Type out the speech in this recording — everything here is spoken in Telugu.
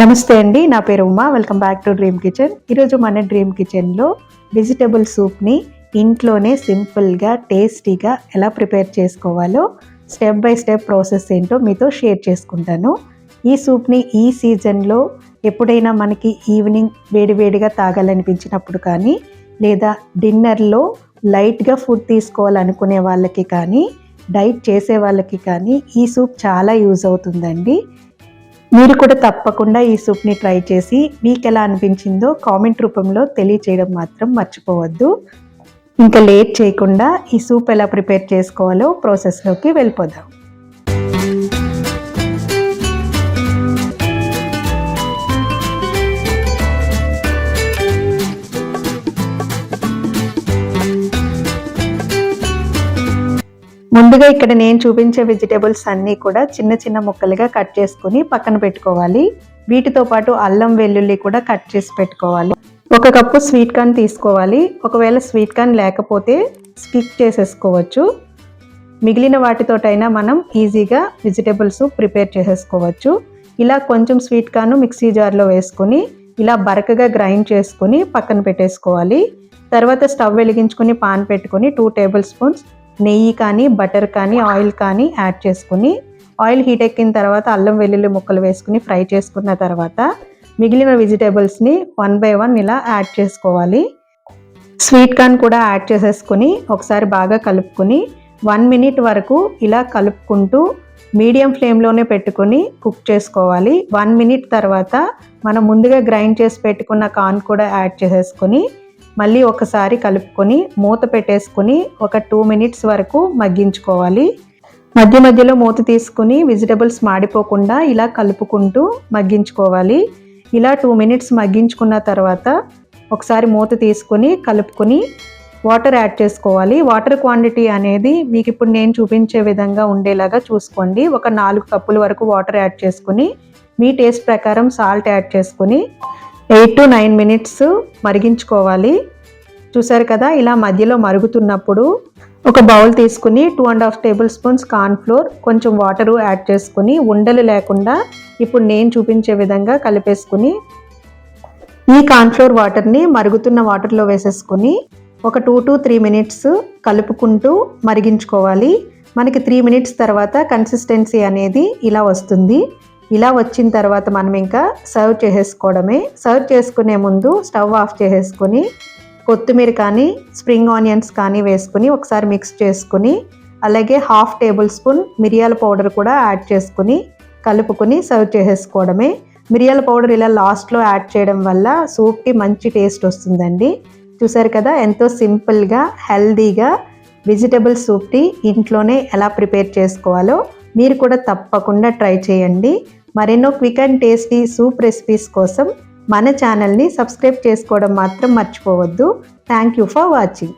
నమస్తే అండి, నా పేరు Uma. Welcome back to dream kitchen. ఈరోజు మన డ్రీమ్ కిచెన్లో వెజిటబుల్ సూప్ని ఇంట్లోనే సింపుల్గా టేస్టీగా ఎలా ప్రిపేర్ చేసుకోవాలో స్టెప్ బై స్టెప్ ప్రాసెస్ ఏంటో మీతో షేర్ చేసుకుంటాను. ఈ సూప్ని ఈ సీజన్లో ఎప్పుడైనా మనకి ఈవినింగ్ వేడివేడిగా తాగాలనిపించినప్పుడు కానీ, లేదా డిన్నర్లో లైట్గా ఫుడ్ తీసుకోవాలనుకునే వాళ్ళకి కానీ, డైట్ చేసే వాళ్ళకి కానీ ఈ సూప్ చాలా యూజ్ అవుతుందండి. మీరు కూడా తప్పకుండా ఈ సూప్ని ట్రై చేసి మీకు ఎలా అనిపించిందో కామెంట్ రూపంలో తెలియచేయడం మాత్రం మర్చిపోవద్దు. ఇంకా లేట్ చేయకుండా ఈ సూప్ ఎలా ప్రిపేర్ చేసుకోవాలో ప్రాసెస్లోకి వెళ్ళిపోదాం. ముందుగా ఇక్కడ నేను చూపించే వెజిటేబుల్స్ అన్నీ కూడా చిన్న చిన్న ముక్కలుగా కట్ చేసుకుని పక్కన పెట్టుకోవాలి. వీటితో పాటు అల్లం వెల్లుల్లి కూడా కట్ చేసి పెట్టుకోవాలి. 1 కప్పు స్వీట్ కార్న్ తీసుకోవాలి. ఒకవేళ స్వీట్ కార్న్ లేకపోతే స్కిప్ చేసేసుకోవచ్చు. మిగిలిన వాటితోటైనా మనం ఈజీగా వెజిటేబుల్స్ ప్రిపేర్ చేసేసుకోవచ్చు. ఇలా కొంచెం స్వీట్ కార్న్ మిక్సీ జార్లో వేసుకొని ఇలా బరకగా గ్రైండ్ చేసుకుని పక్కన పెట్టేసుకోవాలి. తర్వాత స్టవ్ వెలిగించుకొని పాన్ పెట్టుకొని 2 టేబుల్ స్పూన్స్ నెయ్యి కానీ, బటర్ కానీ, ఆయిల్ కానీ యాడ్ చేసుకుని, ఆయిల్ హీట్ ఎక్కిన తర్వాత అల్లం వెల్లుల్లి ముక్కలు వేసుకుని ఫ్రై చేసుకున్న తర్వాత మిగిలిన వెజిటేబుల్స్ని 1 బై 1 ఇలా యాడ్ చేసుకోవాలి. స్వీట్ కార్న్ కూడా యాడ్ చేసేసుకుని ఒకసారి బాగా కలుపుకొని 1 మినిట్ వరకు ఇలా కలుపుకుంటూ మీడియం ఫ్లేమ్లోనే పెట్టుకొని కుక్ చేసుకోవాలి. 1 మినిట్ తర్వాత మనం ముందుగా గ్రైండ్ చేసి పెట్టుకున్న కార్న్ కూడా యాడ్ చేసేసుకొని మళ్ళీ ఒకసారి కలుపుకొని మూత పెట్టేసుకొని ఒక 2 మినిట్స్ వరకు మగ్గించుకోవాలి. మధ్య మధ్యలో మూత తీసుకుని వెజిటబుల్స్ మాడిపోకుండా ఇలా కలుపుకుంటూ మగ్గించుకోవాలి. ఇలా 2 మినిట్స్ మగ్గించుకున్న తర్వాత ఒకసారి మూత తీసుకొని కలుపుకొని వాటర్ యాడ్ చేసుకోవాలి. వాటర్ క్వాంటిటీ అనేది మీకు ఇప్పుడు నేను చూపించే విధంగా ఉండేలాగా చూసుకోండి. ఒక 4 కప్పుల వరకు వాటర్ యాడ్ చేసుకుని మీ టేస్ట్ ప్రకారం సాల్ట్ యాడ్ చేసుకుని 8 to 9 మినిట్స్ మరిగించుకోవాలి. చూసారు కదా, ఇలా మధ్యలో మరుగుతున్నప్పుడు ఒక బౌల్ తీసుకుని 2.5 టేబుల్ స్పూన్స్ కార్న్ ఫ్లోర్, కొంచెం వాటరు యాడ్ చేసుకుని ఉండలు లేకుండా ఇప్పుడు నేను చూపించే విధంగా కలిపేసుకుని ఈ కార్న్ ఫ్లోర్ వాటర్ని మరుగుతున్న వాటర్లో వేసేసుకుని ఒక 2 to 3 మినిట్స్ కలుపుకుంటూ మరిగించుకోవాలి. మనకి 3 మినిట్స్ తర్వాత కన్సిస్టెన్సీ అనేది ఇలా వస్తుంది. ఇలా వచ్చిన తర్వాత మనం ఇంకా సర్వ్ చేసేసుకోవడమే. సర్వ్ చేసుకునే ముందు స్టవ్ ఆఫ్ చేసేసుకొని కొత్తిమీర కానీ, స్ప్రింగ్ ఆనియన్స్ కానీ వేసుకుని ఒకసారి మిక్స్ చేసుకుని, అలాగే 1/2 టేబుల్ స్పూన్ మిరియాల పౌడర్ కూడా యాడ్ చేసుకుని కలుపుకొని సర్వ్ చేసేసుకోవడమే. మిరియాల పౌడర్ ఇలా లాస్ట్లో యాడ్ చేయడం వల్ల సూప్కి మంచి టేస్ట్ వస్తుందండి. చూసారు కదా, ఎంతో సింపుల్గా హెల్దీగా వెజిటబుల్ సూప్ని ఇంట్లోనే ఎలా ప్రిపేర్ చేసుకోవాలో మీరు కూడా తప్పకుండా ట్రై చేయండి. మరెన్నో quick and tasty soup recipes కోసం మన ఛానల్ని సబ్స్క్రైబ్ చేసుకోవడం మాత్రం మర్చిపోవద్దు. Thank you for watching.